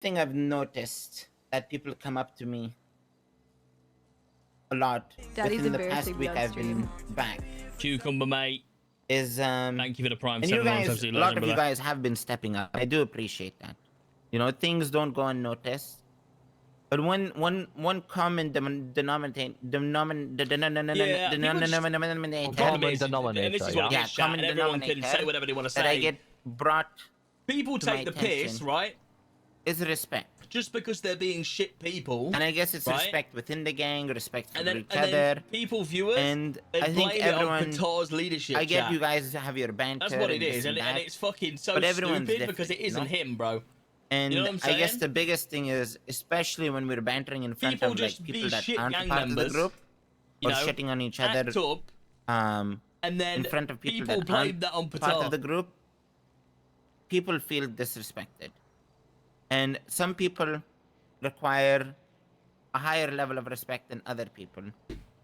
thing I've noticed that people come up to me a lot Daddy's within the past embarrassing me week on I've stream. been back Cucumber, mate. is Thank you for the prime. and you 7 months, guys, absolutely a lot legend, of you brother. guys have been stepping up. I do appreciate that. You know, things don't go unnoticed. But one common denominator, Problem is, denominator, and this is what it yeah, is, chat, common and everyone can denominator say whatever they want to that I say. get brought People to my take the piss, attention right? is respect. Just because they're being shit people. And I guess it's right? respect within the gang, respect for each and other. then people, viewers, And they I think blame everyone. it on Qatar's leadership. I get chat. you guys have your banter. That's what it and this is, and that, it's fucking so but everyone's stupid because it different, isn't him, bro. And you know what I'm I guess saying? the biggest thing is, especially when we're bantering in front People of just like be people that shit aren't gang part of the members, group, you or know, shitting on each other, act up, and then in front of people that blame aren't that on part Qatar. of the group, people feel disrespected, and some people require a higher level of respect than other people.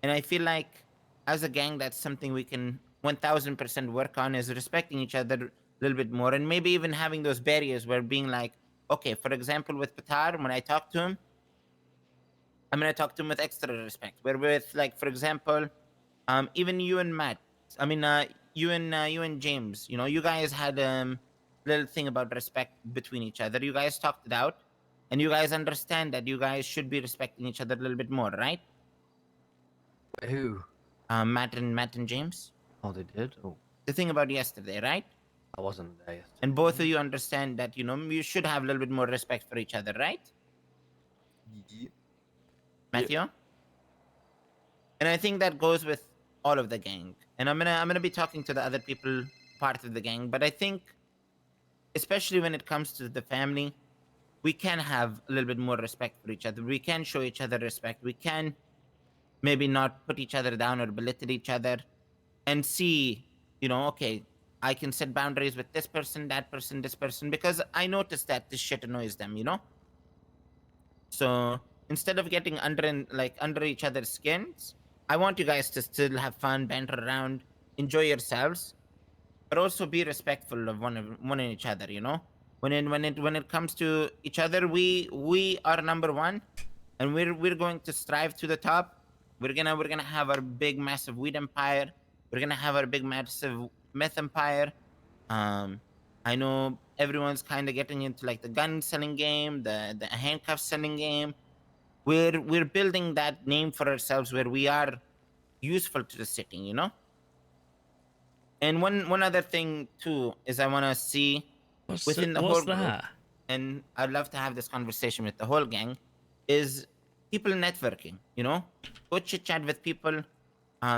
And I feel like as a gang, that's something we can 1000% work on, is respecting each other a little bit more, and maybe even having those barriers where being like, okay, for example, with Qatar, when I talk to him, I'm gonna talk to him with extra respect. Where with, like, for example, even you and Matt, I mean, you and James, you know, you guys had little thing about respect between each other. You guys talked it out, and you guys understand that you guys should be respecting each other a little bit more, right? Who? Matt and James. Oh, they did? Oh, The thing about yesterday, right? I wasn't there yesterday. And both of you understand that, you know, you should have a little bit more respect for each other, right? Yeah. Matthew? And I think that goes with all of the gang. And I'm gonna be talking to the other people part of the gang, but I think especially when it comes to the family, we can have a little bit more respect for each other. We can show each other respect. We can maybe not put each other down or belittle each other, and see, you know, okay, I can set boundaries with this person, that person, this person, because I noticed that this shit annoys them, you know? So instead of getting under each other's skins, I want you guys to still have fun, banter around, enjoy yourselves, but also be respectful of one and each other, you know? When it comes to each other, we are number one, and we're going to strive to the top. We're gonna have our big massive weed empire. We're gonna have our big massive meth empire. I know everyone's kind of getting into like the gun selling game, the handcuff selling game. We're building that name for ourselves where we are useful to the city, you know. And one other thing too is I want to see within the whole group, and I'd love to have this conversation with the whole gang, is people networking. You know, go chit chat with people,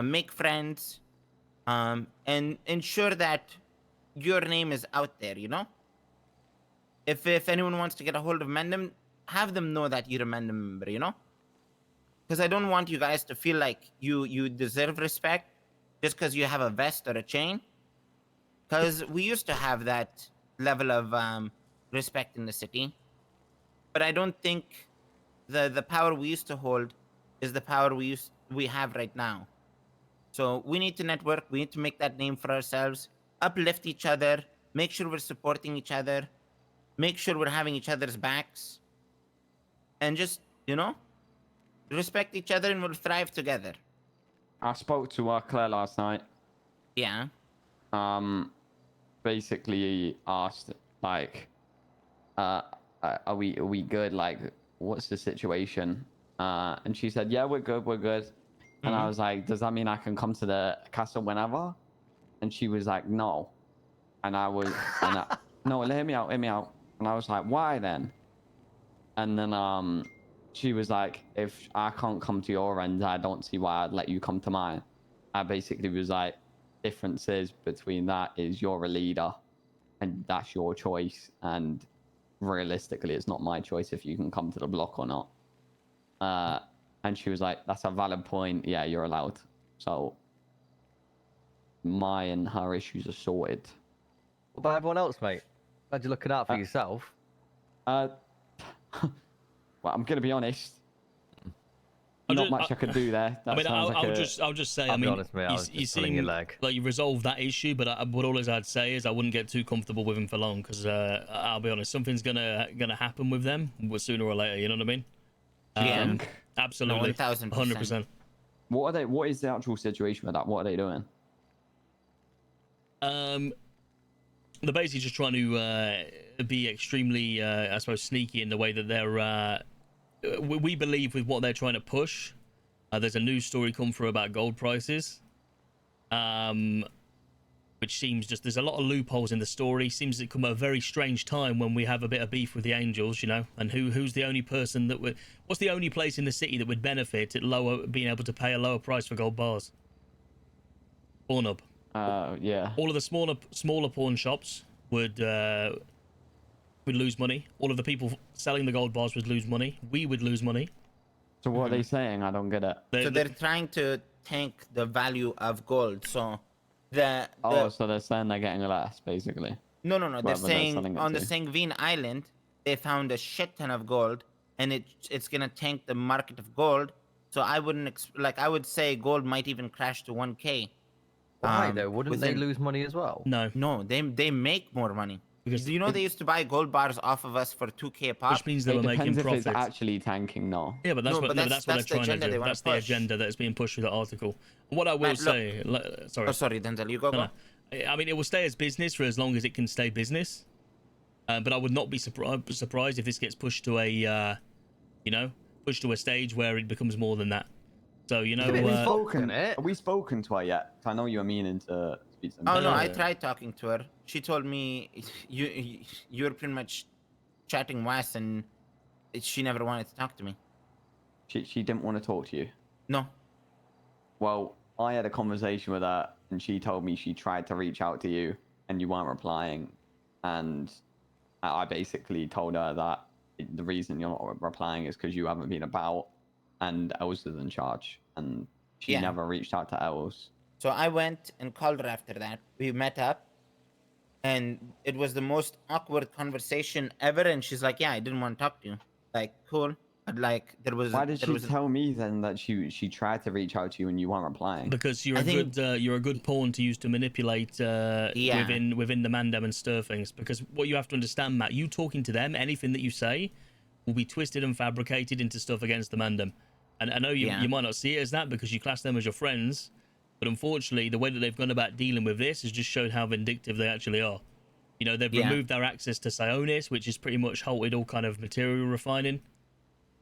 make friends, and ensure that your name is out there. You know, if anyone wants to get a hold of Mandem, have them know that you're a Mandem member. You know, because I don't want you guys to feel like you deserve respect just because you have a vest or a chain. Because we used to have that level of respect in the city, but I don't think the power we used to hold is the power we have right now. So we need to network. We need to make that name for ourselves, uplift each other, make sure we're supporting each other, make sure we're having each other's backs, and just, you know, respect each other, and we'll thrive together. I spoke to Claire last night. Yeah. Basically asked like, are we good? Like, what's the situation? And she said, yeah, we're good, we're good. And I was like, does that mean I can come to the castle whenever? And she was like, no. And I was, no, hear me out. And I was like, why then? And then she was like, if I can't come to your end, I don't see why I'd let you come to mine. I basically was like, differences between that is you're a leader and that's your choice, and realistically it's not my choice if you can come to the block or not. And she was like, that's a valid point, yeah, you're allowed. So my and her issues are sorted. What about everyone else, mate? Glad you're looking out for yourself. Well, I'm gonna be honest, not much I could do there. That I mean, sounds like I'll just say. I'll I be mean, honest, mate, I was you just pulling your seem leg. like you resolved that issue, but what all I'd say is I wouldn't get too comfortable with him for long because I'll be honest, something's gonna happen with them sooner or later. You know what I mean? Yeah. Absolutely, 1000%. 100%. What are they? What is the actual situation with that? What are they doing? They're basically just trying to be extremely, I suppose, sneaky in the way that they're. We believe with what they're trying to push. There's a news story come through about gold prices, which seems just there's a lot of loopholes in the story. Seems to come at a very strange time when we have a bit of beef with the Angels, you know. And who's the only person that would? What's the only place in the city that would benefit at being able to pay a lower price for gold bars? Pornhub. Yeah. All of the smaller pawn shops would lose money. All of the people selling the gold bars would lose money. We would lose money. So what are they saying? I don't get it. So they're trying to tank the value of gold. So So they're saying they're getting less, basically. no. They're Whatever they're saying selling it on the to. Sanguine Island, they found a shit ton of gold, and it's gonna tank the market of gold. So I wouldn't I would say gold might even crash to 1K. Why though? Wouldn't they within- lose money as well? No, No, they make more money. Because Do you know they used to buy gold bars off of us for 2K a pop? which means they It were making depends if profits. it's actually tanking, no. Yeah, but that's No, what but no, that's- that's what that's the they're trying agenda to they do. wanna That's the push. agenda that's being pushed through the article. What I will Matt, look. say, sorry, Oh, sorry, Denzel, you go. no, I mean it will stay as business for as long as it can stay business. But I would not be surprised if this gets pushed to a, pushed to a stage where it becomes more than that. So Have we spoken to her yet? 'Cause I know you were meaning to speak to them. Oh no, I Uh, tried talking to her. She told me you were pretty much chatting west, and she never wanted to talk to me. She didn't want to talk to you. No. Well, I had a conversation with her, and she told me she tried to reach out to you, and you weren't replying. And I basically told her that the reason you're not replying is because you haven't been about, and Els is in charge, and she Yeah. never reached out to Els. So I went and called her after that. We met up, and it was the most awkward conversation ever. And she's like, "Yeah, I didn't want to talk to you." Like, cool. But like, Why did she tell me then that she tried to reach out to you and you weren't replying? because you're I a think- good you're a good pawn to use to manipulate within the Mandem and stir things. Because what you have to understand, Matt, you talking to them, anything that you say will be twisted and fabricated into stuff against the Mandem. And I know you might not see it as that because you class them as your friends, but unfortunately, the way that they've gone about dealing with this has just showed how vindictive they actually are. You know, they've removed their access to Sionis, which has pretty much halted all kind of material refining.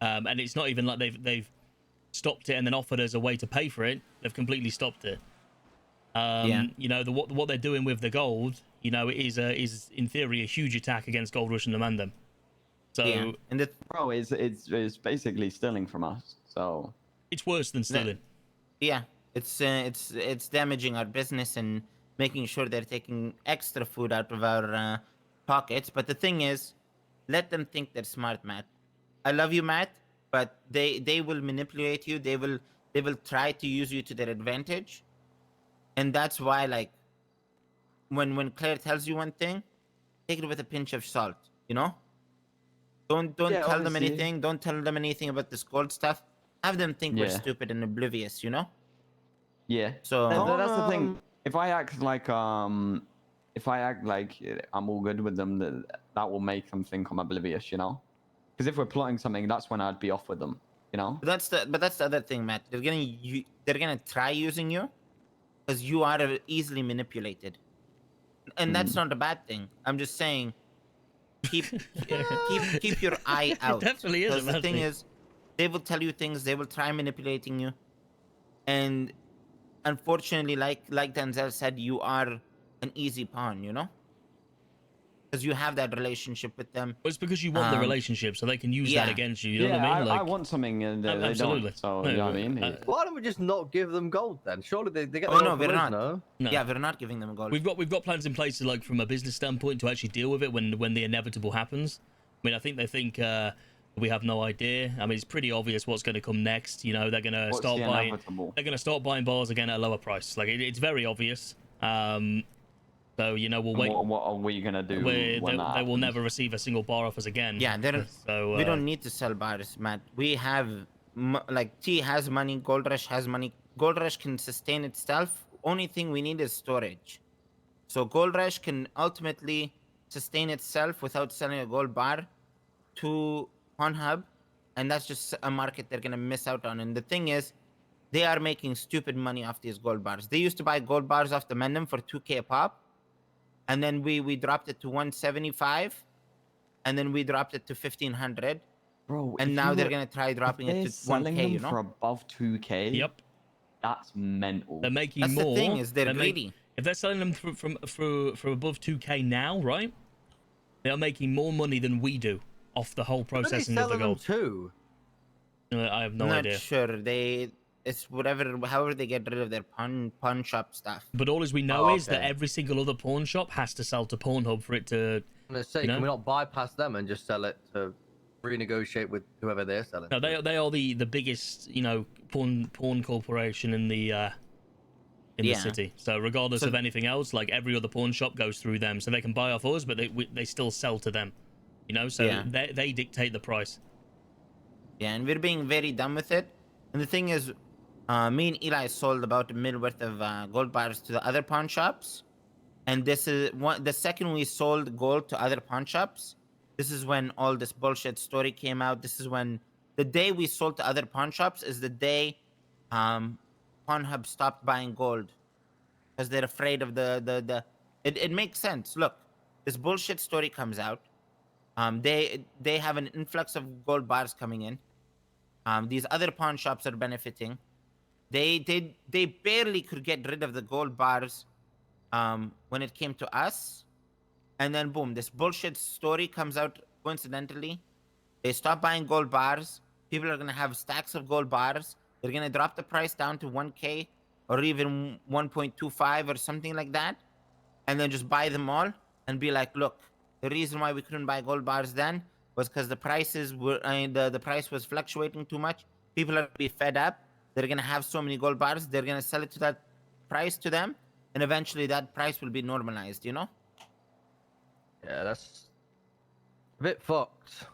And it's not even like they've stopped it and then offered us a way to pay for it. They've completely stopped it. You know, what they're doing with the gold, you know, is in theory a huge attack against GoldRush and the Mandem. So and Bro, it's basically stealing from us. So it's worse than stealing. it's damaging our business and making sure they're taking extra food out of our pockets. But the thing is, let them think they're smart, Matt. I love you, Matt, but they will manipulate you. They will try to use you to their advantage, and that's why, like, when Claire tells you one thing, take it with a pinch of salt. You know, don't tell them obviously. anything. Don't tell them anything about this gold stuff. Have them think we're Yeah. stupid and oblivious. You know. yeah. So That's the thing. If I act like I'm all good with them, that will make them think I'm oblivious, you know. Because if we're plotting something, that's when I'd be off with them, you know. But that's the other thing, Matt. They're gonna try using you because you are easily manipulated, and that's not a bad thing. I'm just saying, keep your eye out. definitely is a 'Cause the bad thing thing. is, they will tell you things. They will try manipulating you, and unfortunately, like Denzel said, you are an easy pawn. You know, because you have that relationship with them. Well, it's because you want the relationship, so they can use that against you. You know yeah, what I mean? I want something and they absolutely. don't. So No, you know what I mean. Why don't we just not give them gold then? Surely they get. Oh, the no, gold we're for not. no? No. Yeah, we're not giving them gold. We've got plans in place to, like, from a business standpoint to actually deal with it when the inevitable happens. I mean, I think they think we have no idea. I mean, it's pretty obvious what's going to come next. You know, they're going to What's start the buying. inevitable? They're going to start buying bars again at a lower price. Like it's very obvious. So you know, we'll wait. What are we gonna do? They when that will happens? never receive a single bar off us again. Yeah, So we don't need to sell bars, Matt. We have like T has money, GoldRush has money. GoldRush can sustain itself. Only thing we need is storage. So GoldRush can ultimately sustain itself without selling a gold bar to Pornhub, and that's just a market they're gonna miss out on. And the thing is, they are making stupid money off these gold bars. They used to buy gold bars off the Mandem for 2K a pop, and then we dropped it to 175, and then we dropped it to 1500. Bro, And now they're gonna try dropping it to 1K. You know, for above 2K. Yep. That's mental. They're making that's more. the thing is they're greedy. If they're selling them for above 2K now, right? They are making more money than we do off the whole processing of the gold. Too? I have no I'm not idea. sure. It's however they get rid of their pawn shop stuff. But all as we know is that every single other pawn shop has to sell to Pornhub for it to. I'm gonna say, can we not bypass them and just sell it to renegotiate with whoever they're selling? No, they are the biggest, porn corporation in the city. So regardless of anything else, like every other pawn shop goes through them, so they can buy off us, but they still sell to them. So they dictate the price. Yeah, and we're being very dumb with it. And the thing is, me and Eli sold about a mil worth of gold bars to the other pawn shops. And this is the second we sold gold to other pawn shops. This is when all this bullshit story came out. This is when the day we sold to other pawn shops is the day Pornhub stopped buying gold because they're afraid of the. It makes sense. Look, this bullshit story comes out. They have an influx of gold bars coming in. These other pawn shops are benefiting. They barely could get rid of the gold bars when it came to us. And then boom, this bullshit story comes out coincidentally. They stop buying gold bars. People are gonna have stacks of gold bars. They're gonna drop the price down to 1K or even 1.25 or something like that, and then just buy them all and be like, look, the reason why we couldn't buy gold bars then was because the prices were the price was fluctuating too much. People are gonna be fed up. They're gonna have so many gold bars. They're gonna sell it to that price to them, and eventually that price will be normalized. Yeah, that's a bit fucked.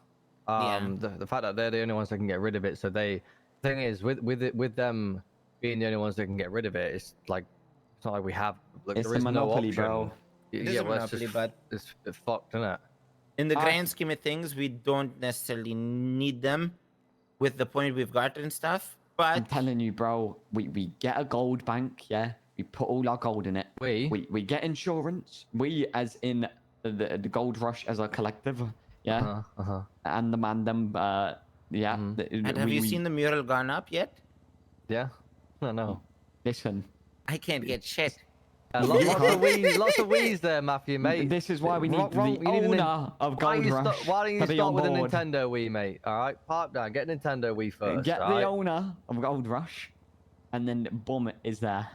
The fact that they're the only ones that can get rid of it. So thing is, with them being the only ones that can get rid of it, it's not like we have. Like, it's there is a monopoly, no option. bro. It is a monopoly, but it's fucked, isn't it? in the grand scheme of things, we don't necessarily need them with the point we've got and stuff. But I'm telling you, bro, we get a gold bank, yeah. We put all our gold in it. We get insurance. We, as in the GoldRush as a collective, yeah. And the Mandem, yeah. And have you seen the mural gone up yet? Yeah. No. Listen. I can't get shit. Lots of wheeze there, Matthew, mate. This is why we need the owner of GoldRush. Why don't you start with a board. Nintendo Wii, mate? All right, park down. Get Nintendo Wii first. Get all right? the owner of GoldRush, and then boom, it is there.